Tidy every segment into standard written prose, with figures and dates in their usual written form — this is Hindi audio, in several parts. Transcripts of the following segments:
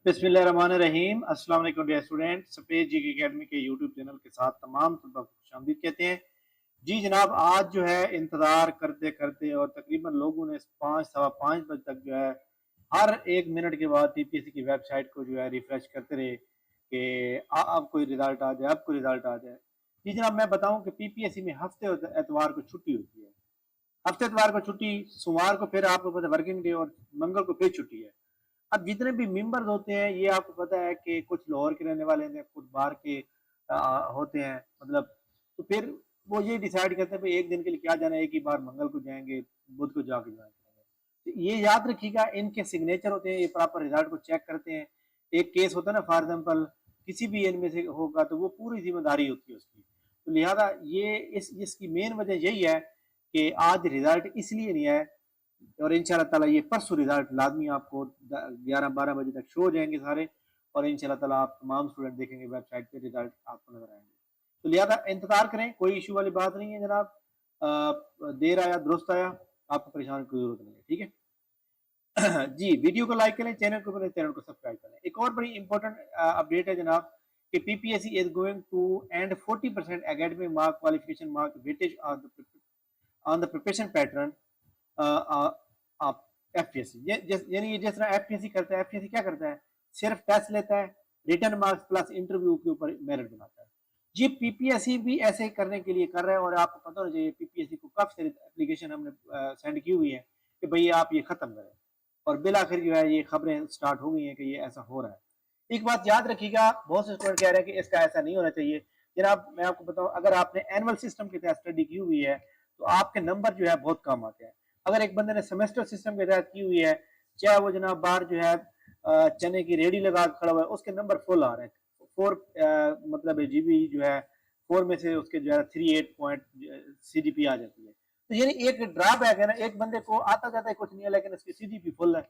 बिस्मिल्लाहिर्रहमानिर्रहीम। अस्सलाम वालेकुम डियर स्टूडेंट। सफेद जी की एकेडमी के यूट्यूब चैनल के साथ तमाम तलबा को खुशामदीद कहते हैं। जी जनाब, आज जो है इंतज़ार करते करते और तकरीबन लोगों ने 5 सवा 5 बजे तक जो है हर एक मिनट के बाद पीपीएससी की वेबसाइट को जो है रिफ्रेश करते रहे कि अब कोई रिजल्ट आ जाए, अब कोई रिजल्ट आ जाए। जी जनाब, मैं बताऊं कि पीपीएससी में हफ्ते एतवार को छुट्टी होती है। हफ्ते एतवार को छुट्टी, सोमवार को फिर आपको पता है वर्किंग डे, और मंगल को फिर छुट्टी है। अब जितने भी मेंबर्स होते हैं, ये आपको पता है कि कुछ लाहौर के रहने वाले हैं, कुछ बाहर के होते हैं, मतलब तो फिर वो ये डिसाइड करते हैं भाई एक दिन के लिए क्या जाना है, एक ही बार मंगल को जाएंगे, बुध को जाके ज्वाइन करेंगे। तो ये याद रखिएगा, इनके सिग्नेचर होते हैं, ये प्रॉपर रिजल्ट को चेक करते हैं। एक केस होता है ना, फॉर एग्जाम्पल किसी भी इनमें से होगा तो वो पूरी जिम्मेदारी होती है उसकी। तो लिहाजा ये इसकी मेन वजह यही है कि आज रिजल्ट इसलिए नहीं है, और इंशाल्लाह ताला ये परसों रिजल्ट लाजमी आपको 11-12 बजे तक शो हो जाएंगे सारे, और इंशाल्लाह ताला आप तमाम स्टूडेंट देखेंगे वेबसाइट पे रिजल्ट आपको नजर आएंगे। तो लिहाजा इंतजार करें, कोई इशू वाली बात नहीं है जनाब। देर आया दुरुस्त आया, आपको परेशान की जरूरत नहीं है, ठीक है। जी, वीडियो को लाइक करें, चैनल को सब्सक्राइब करें। एक और बड़ी इंपॉर्टेंट अपडेट है जनाब कि PPSC is going to end 40% academic mark qualification mark weightage on the preparation pattern आप एफपीएससी, यानी ये जिस तरह एफपीएससी करता है, एफपीएससी क्या करता है, सिर्फ टेस्ट लेता है, रिटर्न मार्क्स प्लस इंटरव्यू के ऊपर मेरिट बनाता है। ये पीपीएससी भी ऐसे ही करने के लिए कर रहा है, और आपको पता होना चाहिए पीपीएससी को काफी सारी एप्लीकेशन हमने सेंड की हुई है कि भाई आप ये खत्म करें, और बिल आखिर जो है ये खबरें स्टार्ट हो गई हैं कि ये ऐसा हो रहा है। एक बात याद रखिएगा, बहुत से स्टूडेंट कह रहे हैं कि इसका ऐसा नहीं होना चाहिए। जनाब मैं आपको बताऊं, अगर आपने एनुअल सिस्टम के तहत स्टडी की हुई है तो आपके नंबर जो है बहुत कम आते हैं। अगर एक बंदे ने सेमेस्टर सिस्टम के तहत की हुई है, चाहे वो जनाब बाहर जो है चने की रेडी लगा खड़ा हुआ है, उसके नंबर फुल आ रहे हैं। 4 मतलब जीबी जो है 4 में से उसके जो है 38 पॉइंट सीजीपी आ जाती है। तो यानी एक ड्रॉबैक है ना, एक बंदे को आता जाता है कुछ नहीं है लेकिन उसकी सीजीपी फुल है।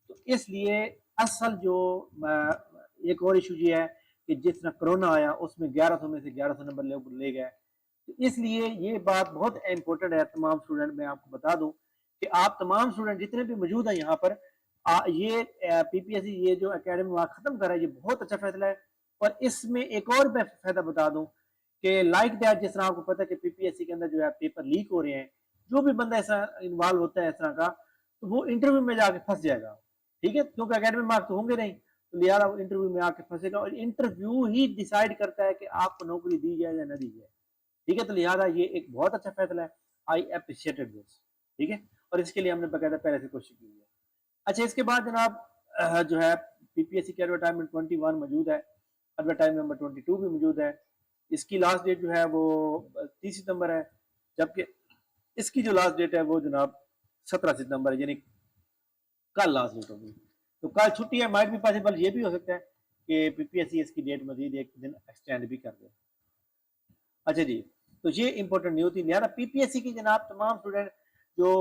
तो इसलिए असल जो एक और इशू ये है कि जिस तरह कोरोना आया उसमें 1100 में से 1100 नंबर ले गए। तो इसलिए ये बात बहुत इंपॉर्टेंट है तमाम स्टूडेंट, मैं आपको बता दूं कि आप तमाम स्टूडेंट जितने भी मौजूद हैं यहाँ पर, ये पीपीएससी ये जो एकेडमी वहाँ खत्म कर रहा है, ये बहुत अच्छा फैसला है। और इसमें एक और मैं फायदा बता दूं कि लाइक दैट, जिस तरह आपको पता है कि पीपीएससी के अंदर जो है पेपर लीक हो रहे हैं, जो भी बंदा ऐसा इन्वॉल्व होता है इस तरह का, तो वो इंटरव्यू में जाके फंस जाएगा, ठीक है, क्योंकि एकेडमिक मार्क्स तो होंगे नहीं, तो लिहाजा वो इंटरव्यू में आके फंसेगा, और इंटरव्यू ही डिसाइड करता है कि आपको नौकरी दी जाए या न दी जाए, ठीक है। तो लिहाजा ये एक बहुत अच्छा फैसला है, आई अप्रिशिएटेड दिस, ठीक है। और इसके लिए हमने बकायदा पहले से कोशिश की है। अच्छा, इसके बाद जनाब जो है पीपीएससी की एडवर्टाइजमेंट 21 मौजूद है, एडवर्टाइजमेंट नंबर 22 भी मौजूद है। इसकी लास्ट डेट जो है वो 30 सितंबर है, जबकि इसकी जो लास्ट डेट है वो जनाब 17 सितंबर है, यानी कल लास्ट डेट होगी। तो कल छुट्टी है, माइट भी पॉसिबल ये भी हो सकता है कि पीपीएससी इसकी डेट मजीद एक दिन एक्सटेंड भी कर दे। अच्छा जी, तो ये इंपॉर्टेंट न्यूज थी। लिहाजा पीपीएससी की जनाब तमाम स्टूडेंट जो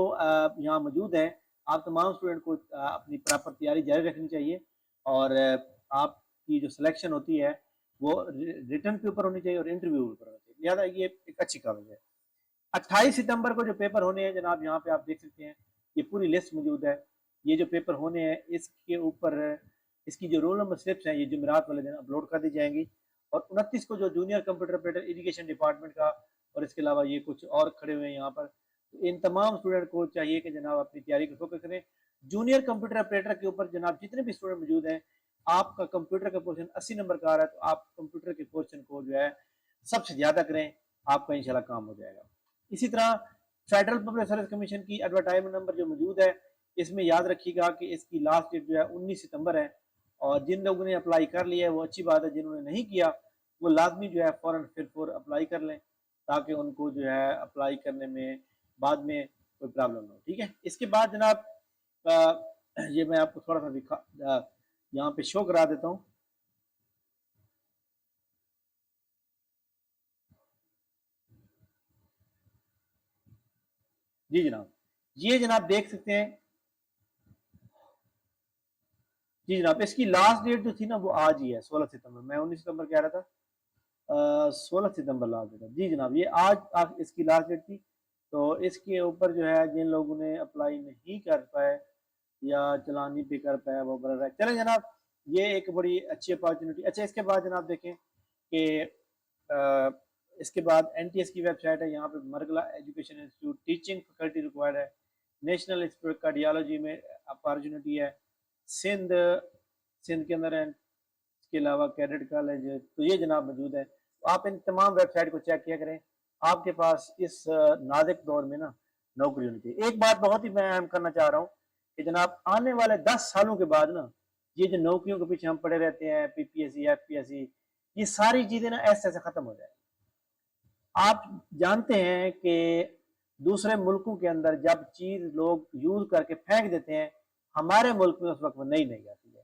यहाँ मौजूद हैं, आप तमाम स्टूडेंट को अपनी प्रॉपर तैयारी जारी रखनी चाहिए, और आपकी जो सिलेक्शन होती है वो रिटर्न के ऊपर होनी चाहिए और इंटरव्यू के ऊपर होनी चाहिए। लिहाजा ये एक अच्छी कागज है। 28 सितंबर को जो पेपर होने हैं जनाब, यहाँ पे आप देख सकते हैं, ये पूरी लिस्ट मौजूद है। ये जो पेपर होने हैं इसके ऊपर इसकी जो रोल नंबर स्लिप्स हैं ये जुमेरात वाले दिन अपलोड कर दी जाएंगी, और 29 को जो junior computer operator irrigation department का, और इसके अलावा ये कुछ और खड़े हुए हैं यहाँ पर, तो इन तमाम स्टूडेंट को चाहिए कि जनाब अपनी तैयारी को फोकस करें। जूनियर कंप्यूटर ऑपरेटर के ऊपर जनाब जितने भी स्टूडेंट मौजूद हैं, आपका कंप्यूटर का पोर्शन 80 नंबर का आ रहा है, तो आप कंप्यूटर के पोर्शन को जो है सबसे ज्यादा करें, आपका इंशाल्लाह काम हो जाएगा। इसी तरह फेडरल पब्लिक सर्विस कमीशन की एडवर्टाइजमेंट नंबर जो मौजूद है, इसमें याद रखिएगा कि इसकी लास्ट डेट जो है 19 सितंबर है, और जिन लोगों ने अप्लाई कर लिया है वो अच्छी बात है, जिन्होंने नहीं किया वो लाजमी जो है फौरन फिर अप्लाई कर लें, ताकि उनको जो है अप्लाई करने में बाद में कोई प्रॉब्लम ना हो, ठीक है। इसके बाद जनाब ये मैं आपको थोड़ा सा दिखा यहाँ पे शो करा देता हूँ। जी जनाब, ये जनाब देख सकते हैं। जी जनाब, इसकी लास्ट डेट जो थी ना वो आज ही है, 16 सितंबर। मैं 19 सितंबर कह रहा था, 16 सितंबर लास्ट डेट है। जी जनाब, ये आज इसकी लास्ट डेट थी। तो इसके ऊपर जो है जिन लोगों ने अप्लाई नहीं कर पाए या चलान नहीं पे कर पाया वो बरकरार है। चलें जनाब, ये एक बड़ी अच्छी अपॉर्चुनिटी। अच्छा, इसके बाद जनाब देखें कि इसके बाद एनटीएस की वेबसाइट है, यहाँ पे Margalla education institute teaching faculty required है, नेशनल इंस्टीट्यूट कार्डियोलॉजी में अपॉर्चुनिटी है, सिंध सिंध के अंदर है, इसके अलावा कैडेट कॉलेज, तो ये जनाब मौजूद है। तो आप इन तमाम वेबसाइट को चेक किया करें, आपके पास इस नाजुक दौर में ना नौकरी होनी चाहिए। एक बात बहुत ही मैं अहम करना चाह रहा हूँ कि जनाब आने वाले 10 सालों के बाद ना ये जो नौकरियों के पीछे हम पड़े रहते हैं, पीपीएससी, एफपीएससी, ये सारी चीजें ना ऐसे ऐसे खत्म हो जाए। आप जानते हैं कि दूसरे मुल्कों के अंदर जब चीज लोग यूज करके फेंक देते हैं, हमारे मुल्क में उस वक्त वो नई नई आती है।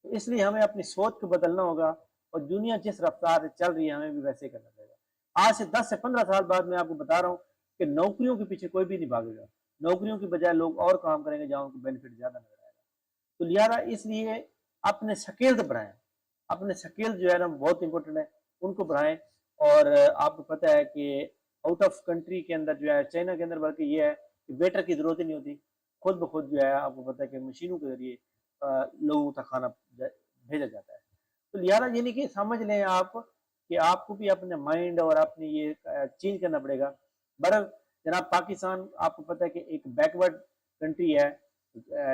तो इसलिए हमें अपनी सोच को बदलना होगा और दुनिया जिस रफ्तार से चल रही है हमें भी वैसे ही करना पड़ेगा। आज से 10 से 15 साल बाद मैं आपको बता रहा हूँ कि नौकरियों के पीछे कोई भी नहीं भागेगा, नौकरियों की बजाय लोग और काम करेंगे जहाँ उनको बेनिफिट ज्यादा नजर आएगा। तो लिहाजा इसलिए अपने स्किल्स बढ़ाएं, अपने स्किल्स जो है ना बहुत इंपॉर्टेंट है, उनको बढ़ाएं। और आपको पता है कि आउट ऑफ कंट्री के अंदर जो है, चाइना के अंदर, बल्कि ये है कि वेटर की जरूरत ही नहीं होती, खुद ब खुद जो है आपको पता है कि मशीनों के जरिए लोगों तक खाना भेजा जाता है। तो लिहाजा ये नहीं कि समझ लें आप कि आपको भी अपने माइंड और अपनी ये चेंज करना पड़ेगा। बहरहाल जनाब पाकिस्तान आपको पता है कि एक बैकवर्ड कंट्री है,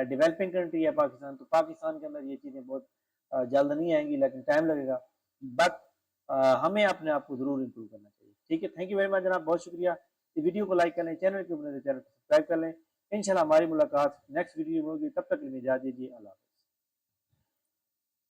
डेवलपिंग कंट्री है पाकिस्तान। तो पाकिस्तान के अंदर ये चीज़ें बहुत जल्द नहीं आएंगी, लेकिन टाइम लगेगा। बट हमें अपने आप को जरूर इम्प्रूव करना चाहिए। ठीक है, थैंक यू वेरी मच जनाब, बहुत शुक्रिया। इस वीडियो को लाइक कर लें, चैनल के ऊपर चैनल को सब्सक्राइब कर लें। इंशाल्लाह हमारी मुलाकात नेक्स्ट वीडियो में होगी, तब तक के लिए इजाज़त दीजिए। अल्लाह।